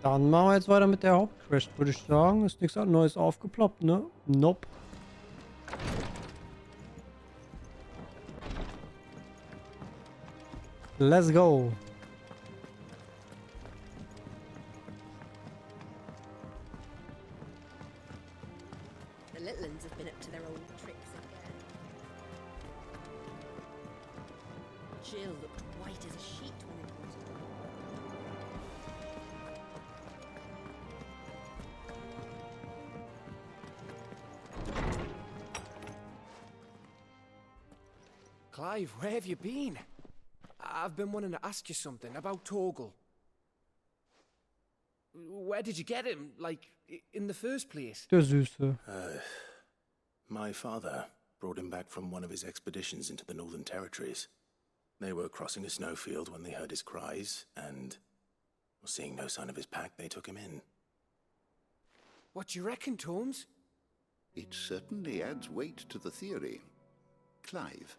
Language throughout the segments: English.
Dann machen wir jetzt weiter mit der Hauptquest, würde ich sagen. Ist nichts Neues aufgeploppt, ne? Nope. Let's go. The little uns have been up to their old tricks again. Jill looked white as a sheet when they brought her. Clive, where have you been? I've been wanting to ask you something about Torgal. Where did you get him, like, in the first place? Der Süße. My father brought him back from one of his expeditions into the Northern Territories. They were crossing a snowfield when they heard his cries, and seeing no sign of his pack, they took him in. What do you reckon, Tomes? It certainly adds weight to the theory. Clive,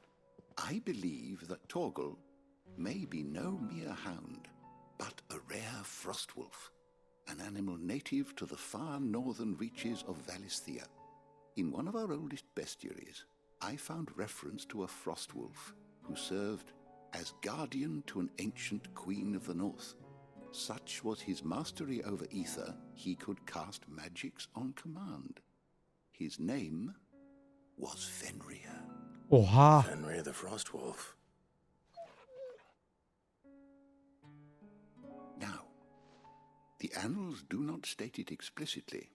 I believe that Torgal may be no mere hound, but a rare frostwolf, an animal native to the far northern reaches of Valisthea. In one of our oldest bestiaries, I found reference to a frostwolf who served as guardian to an ancient queen of the north. Such was his mastery over ether, he could cast magics on command. His name was Fenrir. Oha. Fenrir the Frostwolf. Now, the annals do not state it explicitly,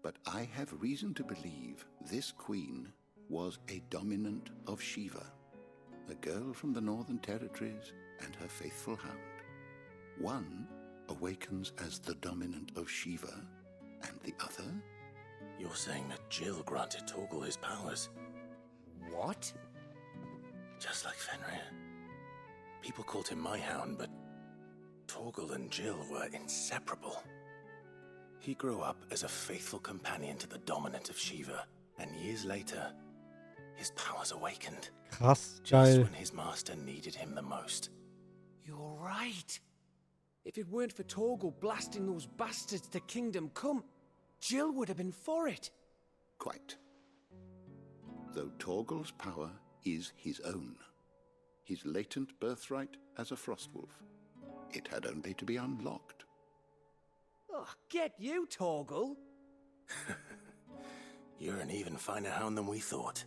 but I have reason to believe this queen was a dominant of Shiva, a girl from the Northern Territories and her faithful hound. One awakens as the dominant of Shiva, and the other? You're saying that Jill granted Torgal his powers? What? Just like Fenrir. People called him my hound, but Torgal and Jill were inseparable. He grew up as a faithful companion to the dominant of Shiva, and years later, his powers awakened. Krass, Just geil. when his master needed him the most. You're right. If it weren't for Torgal blasting those bastards to Kingdom Come, Jill would have been for it. Quite. Though Torgal's power is his own, his latent birthright as a frostwolf, it had only to be unlocked. Oh, get you, Torgal. You're an even finer hound than we thought.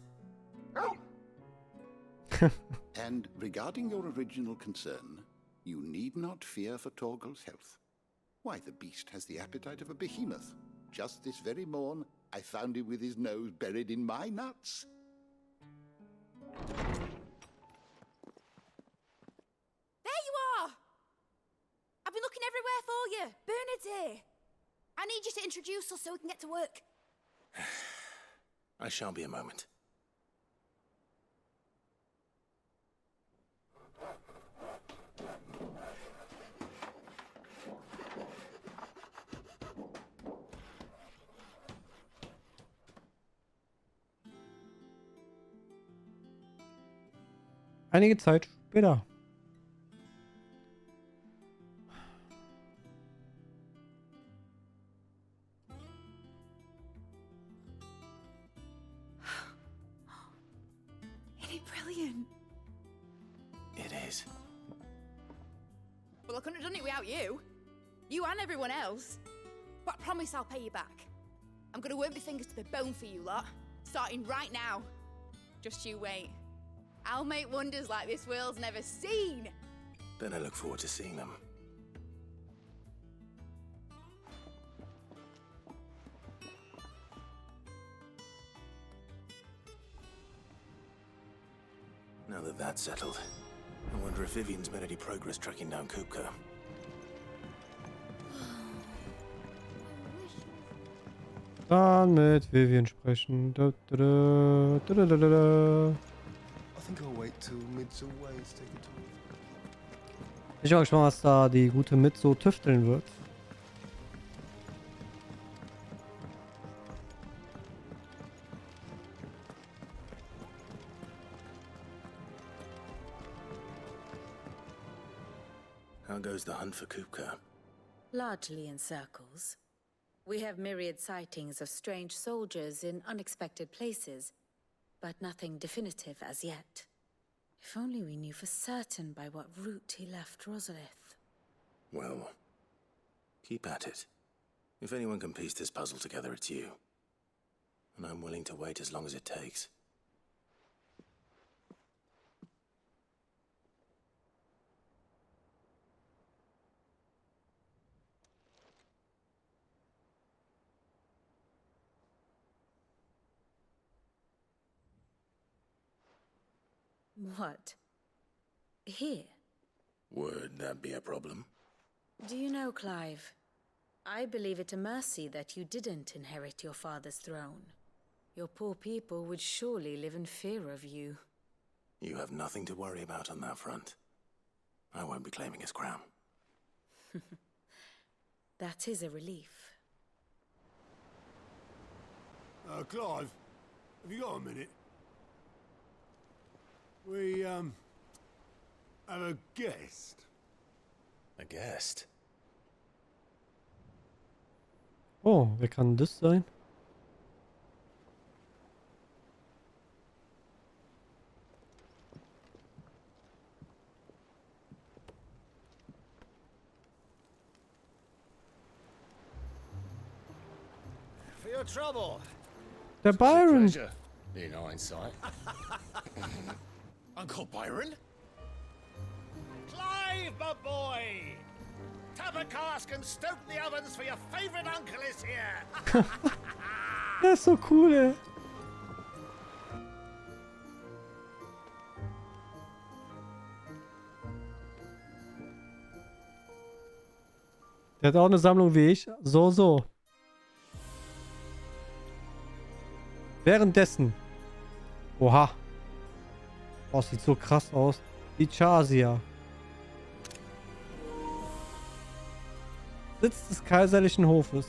And regarding your original concern, you need not fear for Torgal's health. Why, the beast has the appetite of a behemoth. Just this very morn, I found him with his nose buried in my nuts. There you are! I've been looking everywhere for you. Bernard's here. I need you to introduce us so we can get to work. I shall be a moment. Einige Zeit später. Isn't it brilliant? It is. Well, I couldn't have done it without you. You and everyone else. But I promise I'll pay you back. I'm gonna work my fingers to the bone for you lot. Starting right now. Just you wait. I'll make wonders like this world's never seen. Then I look forward to seeing them. Now that that's settled, I wonder if Vivian's made any progress tracking down Kupka. Dann mit Vivian sprechen. Da, da, da, da, da, da, da. I think I'll wait till Mid's away to take a tour. Ich bin auch gespannt, was da die gute Mit so tüfteln wird. How goes the hunt for Kupka? Largely in circles. We have myriad sightings of strange soldiers in unexpected places, but nothing definitive as yet. If only we knew for certain by what route he left Rosalith. Well, keep at it. If anyone can piece this puzzle together, it's you. And I'm willing to wait as long as it takes. What? Here? Would that be a problem? Do you know, Clive? I believe it a mercy that you didn't inherit your father's throne. Your poor people would surely live in fear of you. You have nothing to worry about on that front. I won't be claiming his crown. That is a relief. Clive, have you got a minute? We, have a guest. A guest? Oh, wer kann das sein? For your trouble. Der Byron. Pleasure, in hindsight. Uncle Byron? Clive, my boy! Tap a cask and stoke the ovens for your favorite uncle is here! Der ist so cool, ey. Der hat auch eine Sammlung wie ich. So. Währenddessen. Oha. Oh, sieht so krass aus. Die Chasia. Sitz des kaiserlichen Hofes.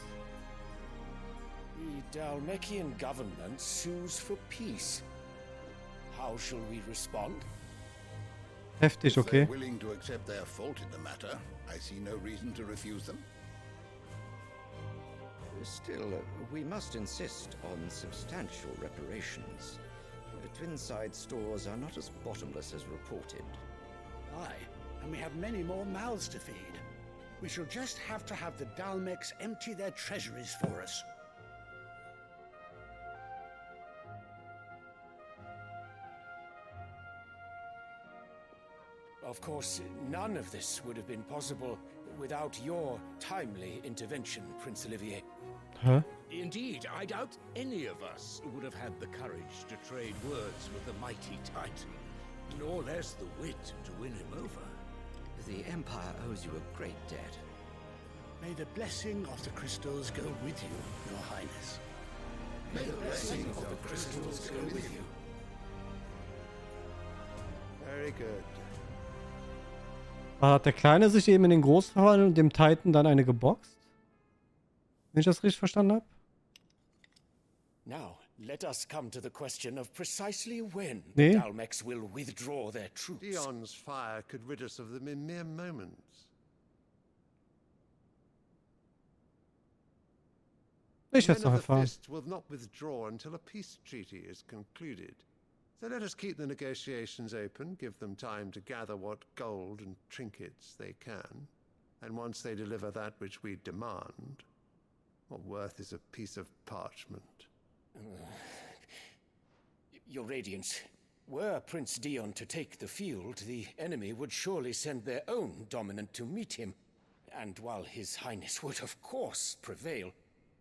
The Dalmekian government sues for peace. How shall we respond? Heftig, If they're okay. willing to accept their fault in the matter, I see no reason to refuse them. Still, we must insist on substantial reparations. Twinside stores are not as bottomless as reported. Aye, and we have many more mouths to feed. We shall just have to have the Dalmecs empty their treasuries for us. Of course, none of this would have been possible without your timely intervention, Prince Olivier. Hä? Indeed, I doubt any of us would have had the courage to trade words with the mighty Titan, nor less the wit to win him over. The Empire owes you a great debt. May the blessing of the crystals go with you, Your Highness. May the blessing of the crystals go with you. Very good. Hat der Kleine sich eben in den Großen verwandelt und dem Titan dann eine geboxt? Wenn ich das richtig verstanden habe? Now, let us come to the question of precisely when Nee. the Dalmecs will withdraw their troops. Dion's fire could rid us of them in mere moments. Ich werde es Men noch of the erfahren. Fist will not withdraw until a peace treaty is concluded. So let us keep the negotiations open, give them time to gather what gold and trinkets they can, and once they deliver that which we demand, what worth is a piece of parchment? Your Radiance, were Prince Dion to take the field, the enemy would surely send their own dominant to meet him. And while His Highness would of course prevail,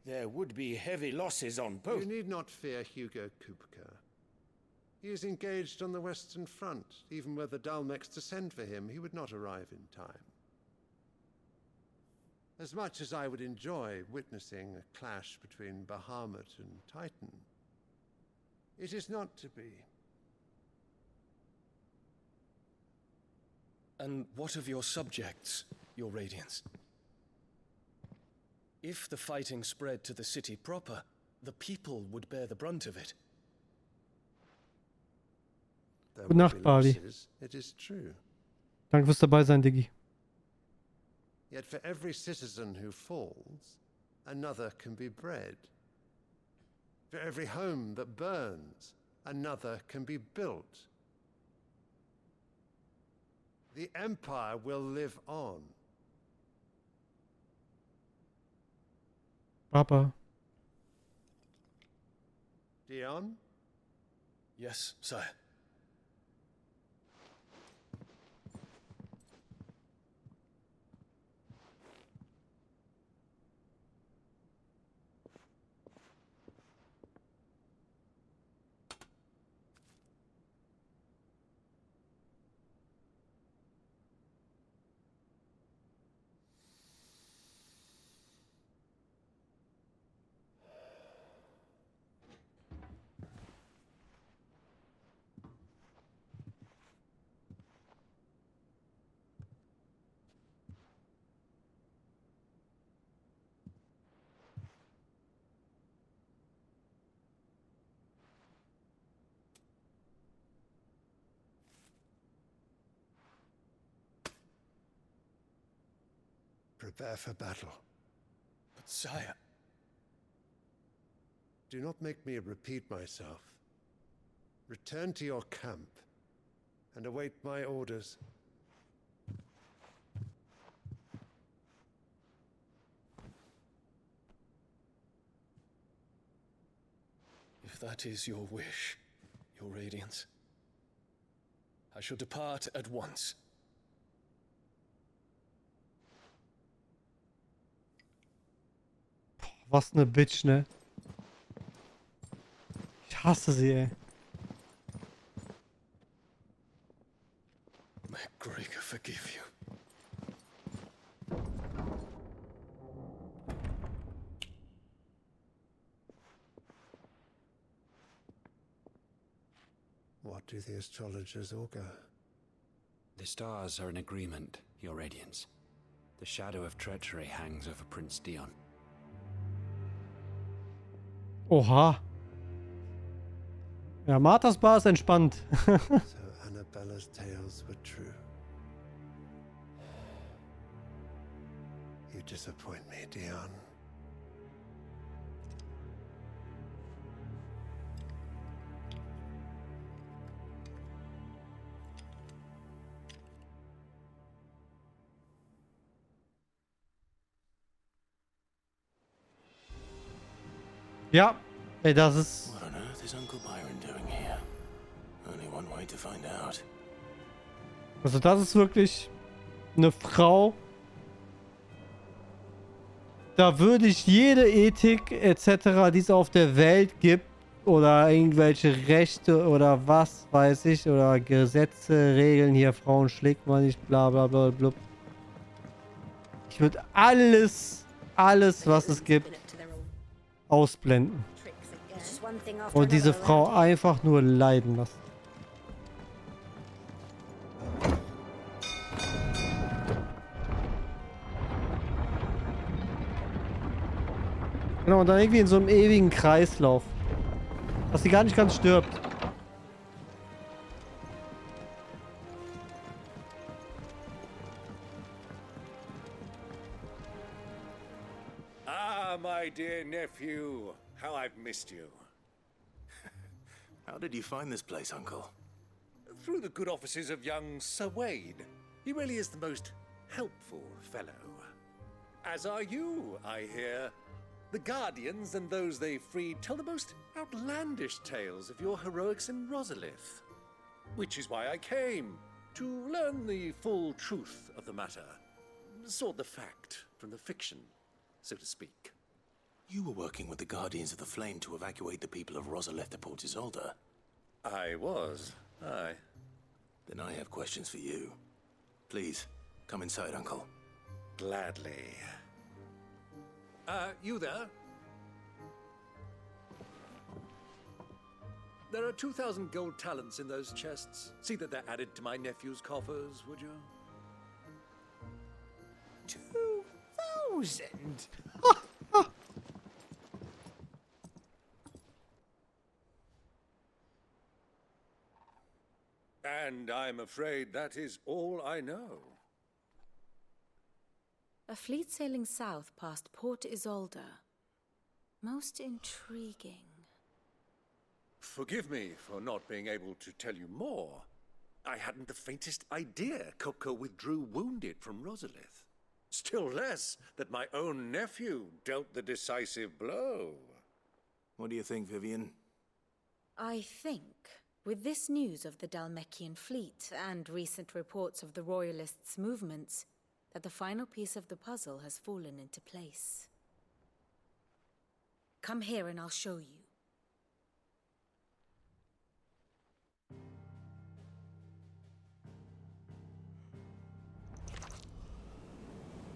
there would be heavy losses on both. You need not fear Hugo Kupka. He is engaged on the Western Front. Even were the Dalmecs to send for him, he would not arrive in time. As much as I would enjoy witnessing a clash between Bahamut and Titan, it is not to be. And what of your subjects, Your Radiance? If the fighting spread to the city proper, the people would bear the brunt of it. There Gute will Nacht, be Bali. losses, it is true. Danke fürs dabei sein, Diggi. Yet for every citizen who falls, another can be bred. For every home that burns, another can be built. The Empire will live on. Papa. Dion? Yes, sire. Prepare for battle. But sire... Do not make me repeat myself. Return to your camp and await my orders. If that is your wish, your radiance, I shall depart at once. Was ne Bitch, ne? Ich hasse sie, ey. May Gregor forgive you. What do the astrologers augur? The stars are in agreement, Your Radiance. The shadow of treachery hangs over Prince Dion. Oha. Ja, Marthas Bar ist entspannt. So Annabella's tales were true. You disappoint me, Dion. Ja, ey, das ist... What on earth is Uncle Byron doing here? Only one way to find out. Also das ist wirklich eine Frau. Da würde ich jede Ethik etc., die es auf der Welt gibt, oder irgendwelche Rechte oder was weiß ich, oder Gesetze, Regeln, hier Frauen schlägt man nicht, bla bla bla bla. Ich würde alles, was es gibt, ausblenden. Und diese Frau einfach nur leiden lassen. Genau, und dann irgendwie in so einem ewigen Kreislauf. Dass sie gar nicht ganz stirbt. Ah, my dear nephew. How I've missed you. How did you find this place, Uncle? Through the good offices of young Sir Wayne. He really is the most helpful fellow. As are you, I hear. The Guardians and those they freed tell the most outlandish tales of your heroics in Rosalith. Which is why I came, to learn the full truth of the matter. Sort the fact from the fiction, so to speak. You were working with the Guardians of the Flame to evacuate the people of Rosalith to Port Isolde. I was, aye. Then I have questions for you. Please, come inside, Uncle. Gladly. You there? There are 2,000 gold talents in those chests. See that they're added to my nephew's coffers, would you? 2,000? And I'm afraid that is all I know. A fleet sailing south past Port Isolde. Most intriguing. Forgive me for not being able to tell you more. I hadn't the faintest idea Kupka withdrew wounded from Rosalith. Still less that my own nephew dealt the decisive blow. What do you think, Vivian? I think, with this news of the Dalmekian fleet and recent reports of the Royalists' movements, that the final piece of the puzzle has fallen into place. Come here and I'll show you.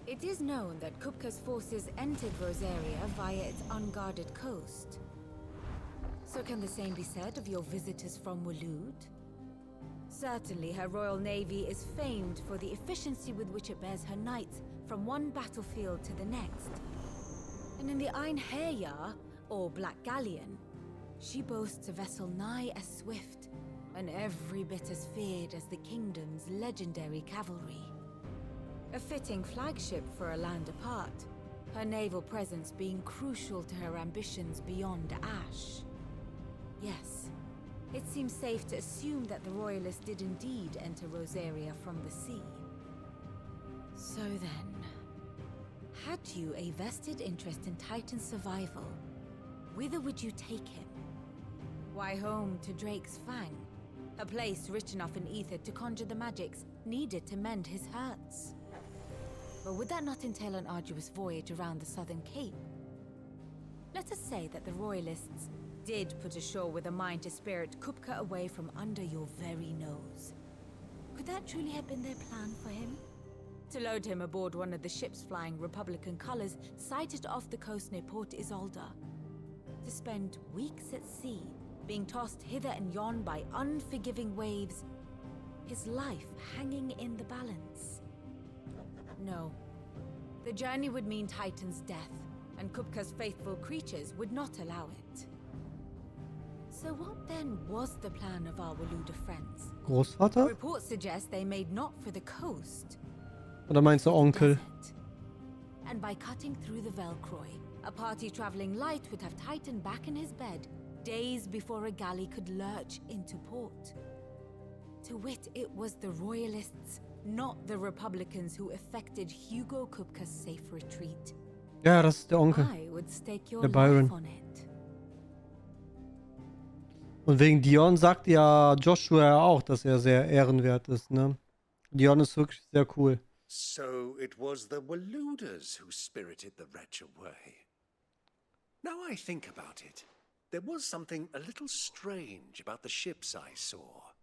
It is known that Kupka's forces entered Rosaria via its unguarded coast. So can the same be said of your visitors from Waloed? Certainly her royal navy is famed for the efficiency with which it bears her knights from one battlefield to the next. And in the Einherjar, or Black Galleon, she boasts a vessel nigh as swift and every bit as feared as the kingdom's legendary cavalry. A fitting flagship for a land apart, her naval presence being crucial to her ambitions beyond Ash. Yes, it seems safe to assume that the Royalists did indeed enter Rosaria from the sea. So then, had you a vested interest in Titan's survival, whither would you take him? Why, home to Drake's Fang, a place rich enough in ether to conjure the magics needed to mend his hurts. But would that not entail an arduous voyage around the southern cape? Let us say that the Royalists did put ashore with a mind to spirit Kupka away from under your very nose. Could that truly have been their plan for him? To load him aboard one of the ships flying Republican colors sighted off the coast near Port Isolde. To spend weeks at sea, being tossed hither and yon by unforgiving waves, his life hanging in the balance. No. The journey would mean Titan's death, and Kupka's faithful creatures would not allow it. So what then was the plan of our Waluda friends? Großvater? Reports suggest they made not for the coast, Oder meinst du Onkel? desert. And by cutting through the Velcroy, a party traveling light would have Titan back in his bed days before a galley could lurch into port. To wit, it was the Royalists, not the Republicans, who effected Hugo Kupka's safe retreat. Ja, das ist der Onkel. I would stake your Der Byron. life on it. Und wegen Dion sagt ja Joshua ja auch, dass er sehr ehrenwert ist, ne? Dion ist wirklich sehr cool. So it was the Waludas who spirited the wretch away. Now I think about it, there was something a little strange about the ships I saw.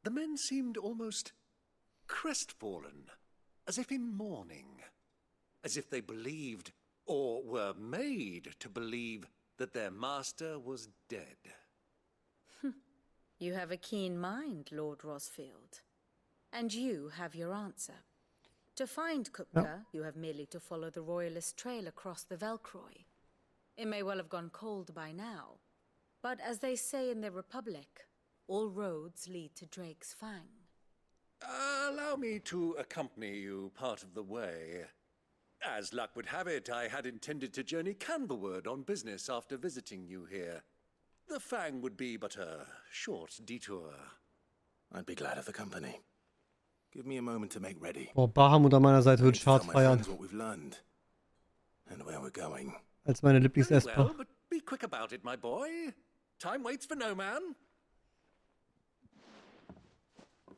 The men seemed almost crestfallen, as if in mourning, as if they believed, or were made to believe, that their master was dead. You have a keen mind, Lord Rosfield. And you have your answer. To find Kupka, you have merely to follow the Royalist trail across the Velcroy. It may well have gone cold by now, but as they say in the Republic, all roads lead to Drake's Fang. Allow me to accompany you part of the way. As luck would have it, I had intended to journey Canberward on business after visiting you here. The Fang would be but a short detour. I'd be glad of the company. Give me a moment to make ready. Boah, Bahamut an meiner Seite würde ich hart feiern. What we've learned and where we're going. Als meine Very Lieblingsesper. well, but be quick about it, my boy. Time waits for no man.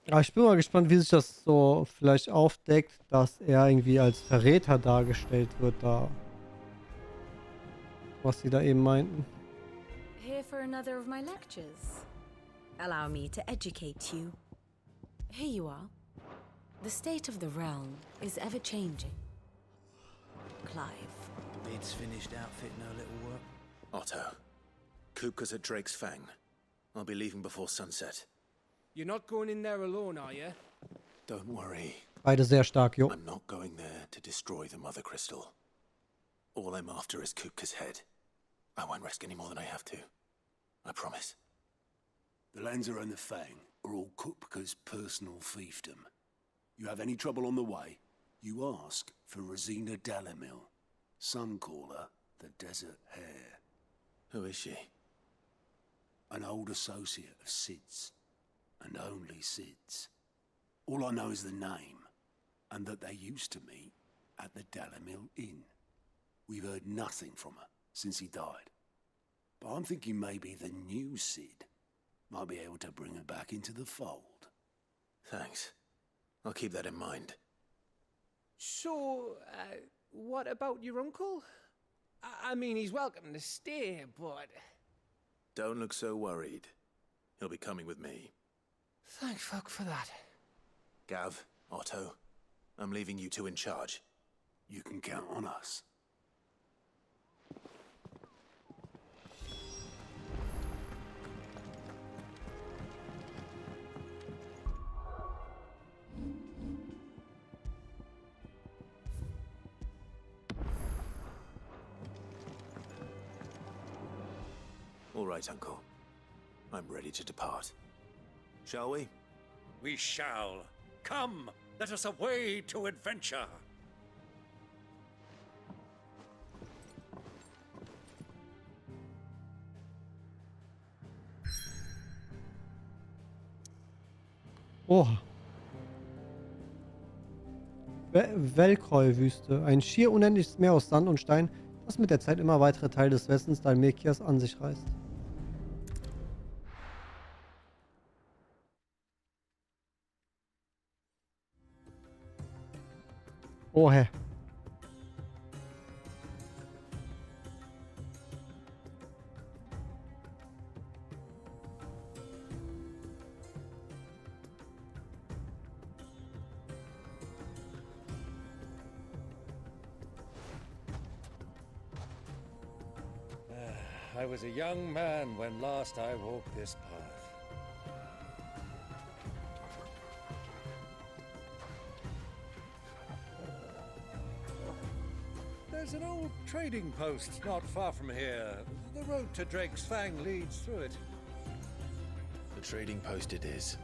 Aber ich bin mal gespannt, wie sich das so vielleicht aufdeckt, dass er irgendwie als Verräter dargestellt wird, da. Was sie da eben meinten. Here for another of my lectures. Allow me to educate you. Here you are. The state of the realm is ever changing. Clive. Bid's finished outfitting her little work. Otto, Kupka's at Drake's Fang. I'll be leaving before sunset. You're not going in there alone, are you? Don't worry. Beide sehr stark, jo. I'm not going there to destroy the Mother Crystal. All I'm after is Kupka's head. I won't risk any more than I have to. I promise. The lands around the Fang are all Kupka's personal fiefdom. You have any trouble on the way, You ask for Rosina Dalamil. Some call her the Desert Hare. Who is she? An old associate of Sid's, and only Sid's. All I know is the name, and that they used to meet at the Dalamil Inn. We've heard nothing from her since he died. But I'm thinking maybe the new Sid might be able to bring her back into the fold. Thanks. I'll keep that in mind. So, what about your uncle? I mean, he's welcome to stay, but... Don't look so worried. He'll be coming with me. Thank fuck for that. Gav, Otto, I'm leaving you two in charge. You can count on us. All right, Uncle. I'm ready to depart. Shall we? We shall. Come, let us away to adventure. Oha. Wüste. Ein schier unendliches Meer aus Sand und Stein, das mit der Zeit immer weitere Teile des Westens Dalmekias an sich reißt. Oh, hä. I was a young man when last I walked this path. There's an old trading post not far from here. The road to Drake's Fang leads through it. The trading post it is.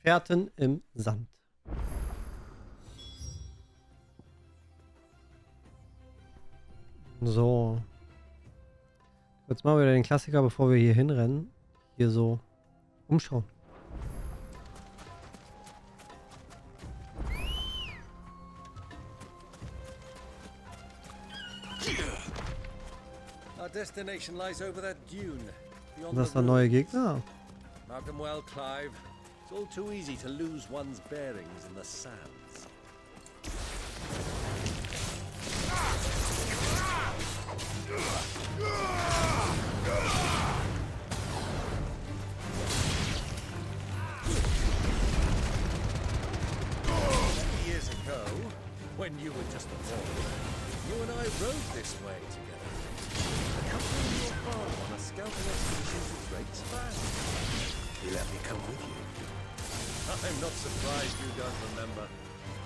Fährten im Sand. So. Jetzt machen wir wieder den Klassiker, bevor wir hier hinrennen. Hier so umschauen. Our destination lies over that dune. Das ist der neue Gegner. Mark them well, Clive. It's all too easy to lose one's bearings in the sands. Years ago, when you were just a boy, you and I rode this way together, accompanying your father on a scouting expedition to Drake's Fang. He let me come with you. I'm not surprised you don't remember.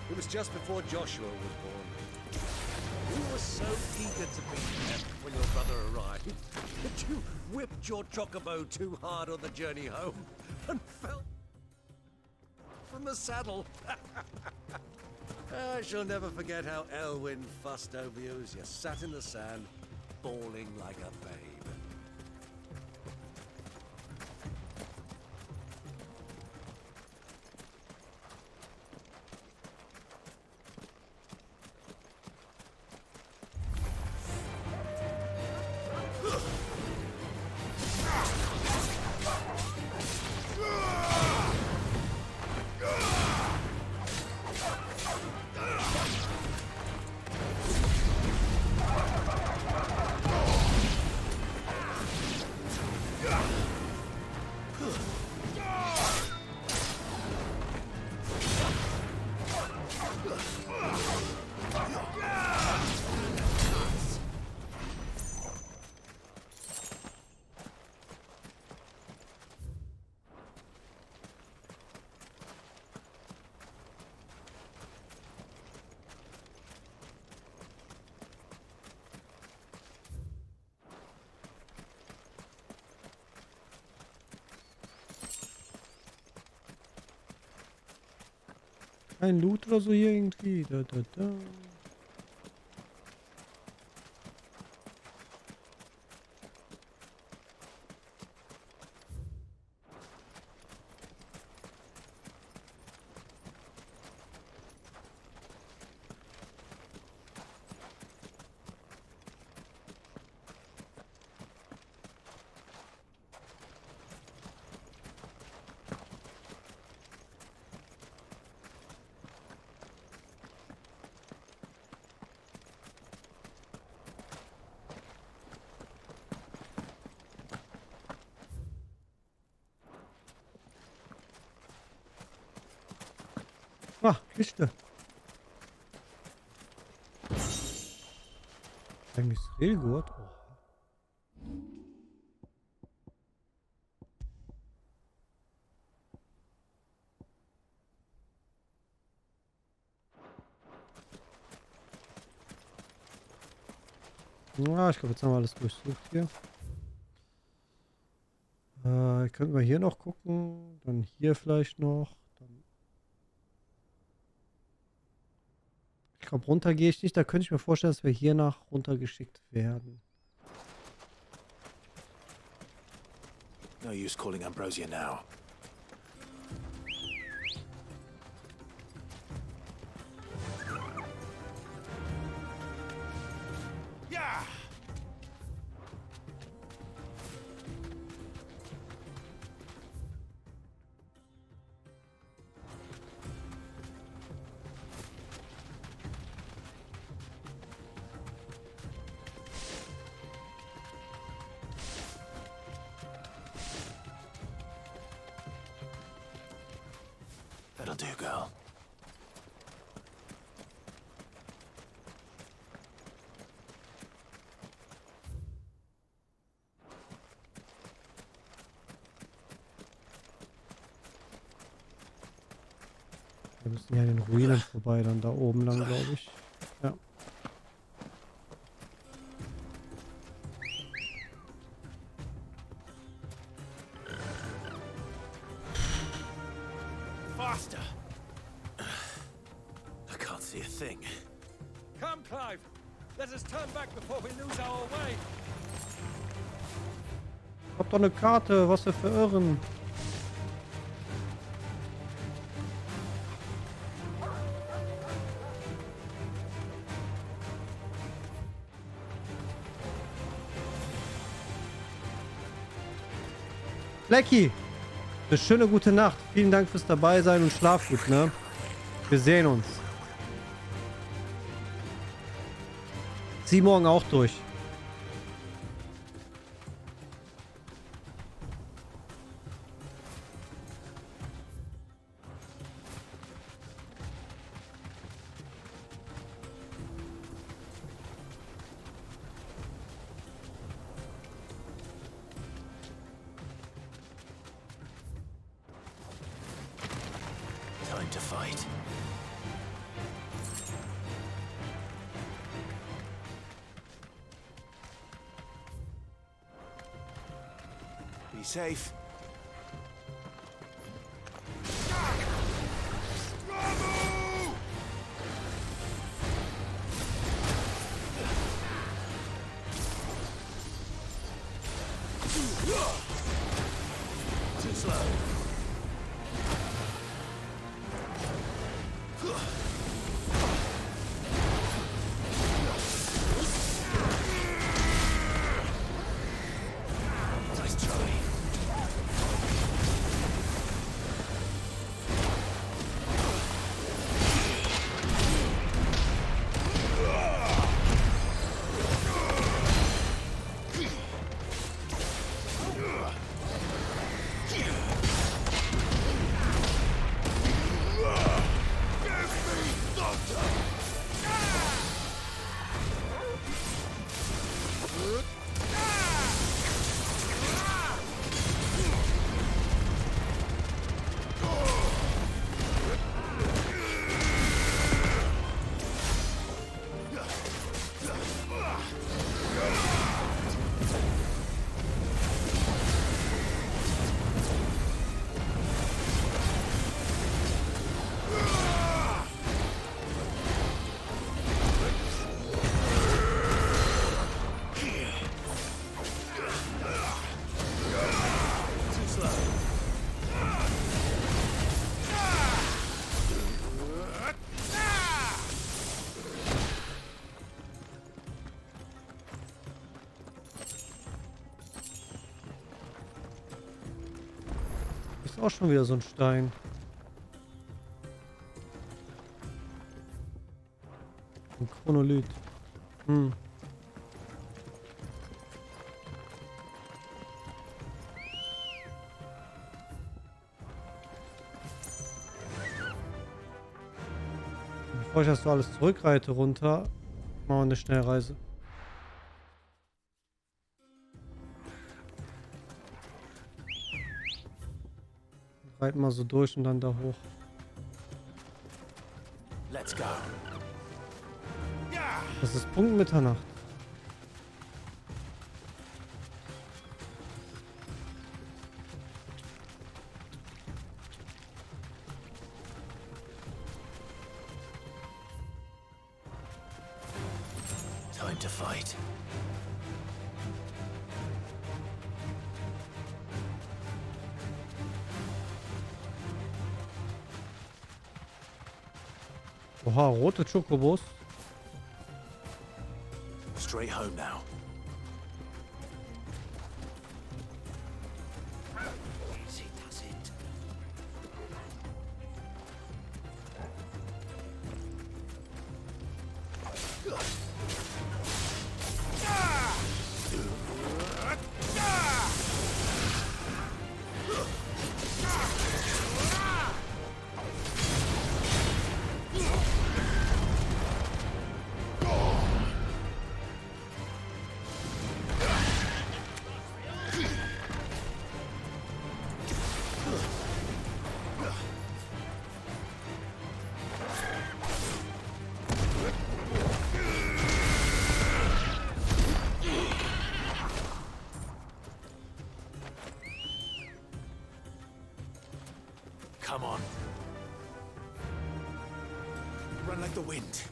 It was just before Joshua was born. You were so eager to be there when your brother arrived that you whipped your chocobo too hard on the journey home and fell from the saddle. I shall never forget how Elwyn fussed over you as you sat in the sand, bawling like a babe. Kein Loot oder so hier irgendwie. Da. Ah, Wüste. Eigentlich Regelgurt. Oh. Ja, ich glaube, jetzt haben wir alles durchsucht hier. Könnten wir hier noch gucken. Dann hier vielleicht noch. Ich glaube, runter gehe ich nicht. Da könnte ich mir vorstellen, dass wir hier nach runtergeschickt werden. No use calling Ambrosia now. Yeah! That'll do, girl. Wir müssen ja an den Ruinen vorbei, dann da oben lang, glaube ich. Ja. Faster! I can't see a thing. Come, Clive. Let us turn back before we lose our way. Hab doch eine Karte, was wir verirren. Lecky, eine schöne gute Nacht. Vielen Dank fürs dabei sein und schlaf gut, ne? Wir sehen uns. Zieh morgen auch durch. Time to fight. Be safe. Too slow. Nice try. ist auch schon wieder so ein Stein. Ein Chronolith. Hm. Bevor ich das so alles zurückreite runter, machen wir eine Schnellreise. Reiten mal so durch und dann da hoch. Let's go. Das ist Punkt Mitternacht. Time to fight. Oha, rote Chocobos. Straight home now. Easy does it. Come on. Run like the wind.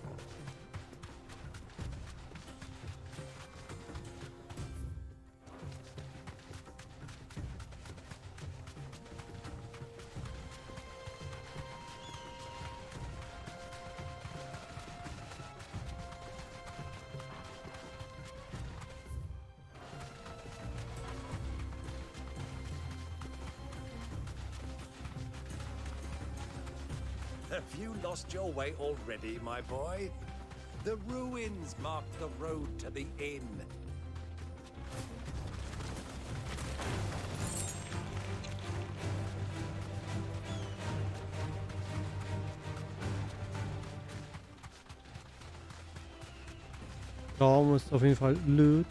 Have you lost your way already, my boy? The ruins mark the road to the inn. Raum ist auf jeden Fall blöd.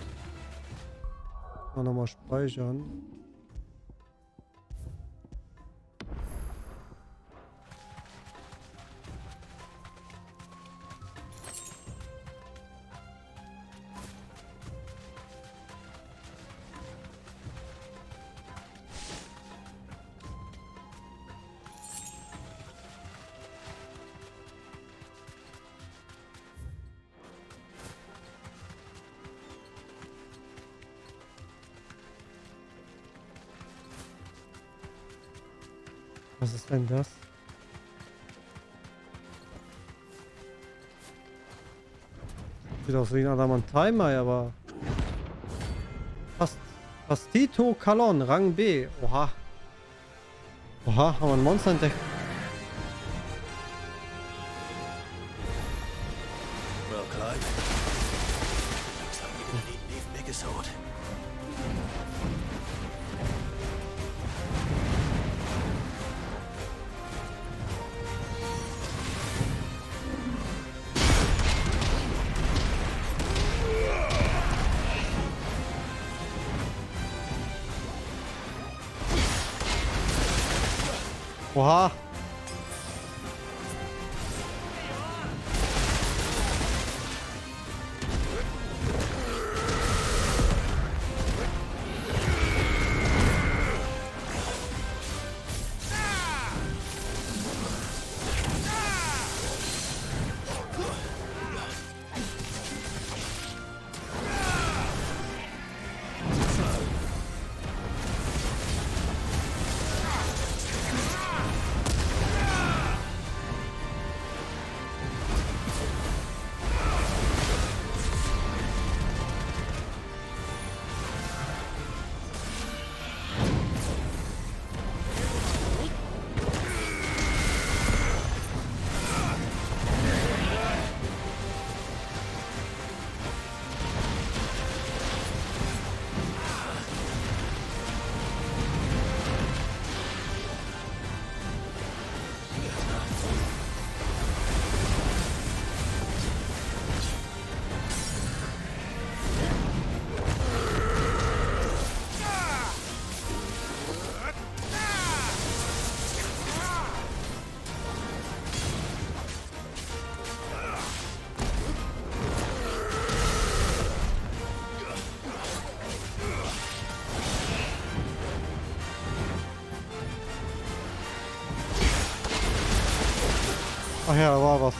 Nochmal speichern. Was ist denn das? Sieht aus wie ein Adamanteimer, aber... Pastito Calon, Rang B. Oha. Oha, haben wir ein Monster entdeckt. Well, Clive. Looks like you're gonna need an even bigger sword. Oha. Ach ja, da war was.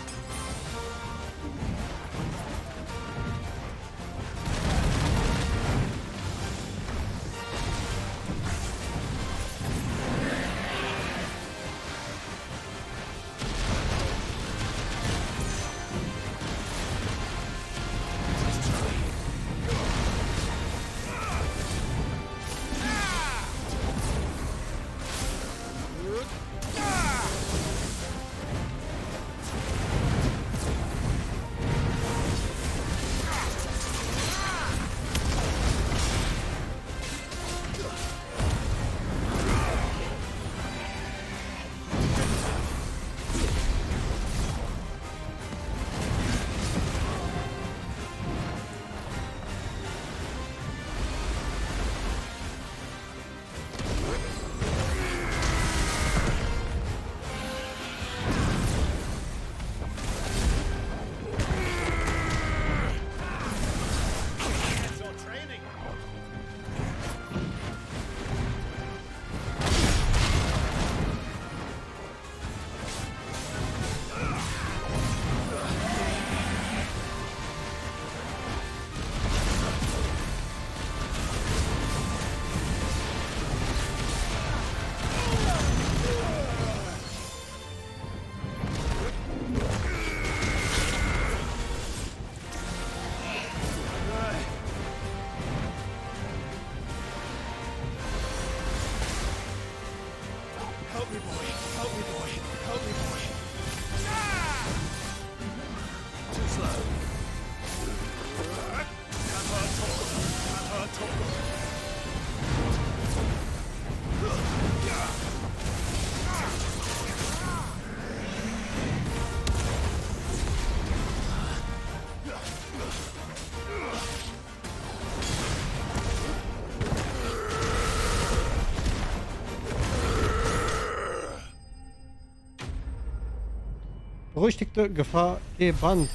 Berüchtigte Gefahr gebannt.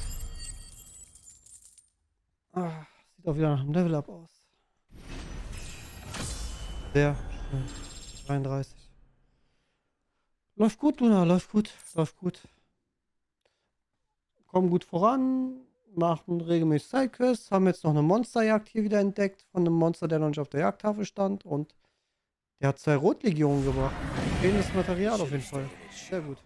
Ah, sieht auch wieder nach einem Level-Up aus. Sehr schön. 33. Läuft gut, Luna, läuft gut, läuft gut. Kommen gut voran, machen regelmäßig Sidequests, haben jetzt noch eine Monsterjagd hier wieder entdeckt, von einem Monster, der noch nicht auf der Jagdtafel stand, und der hat 2 Rotlegionen gebracht. Fehlendes Material auf jeden Fall. Sehr gut.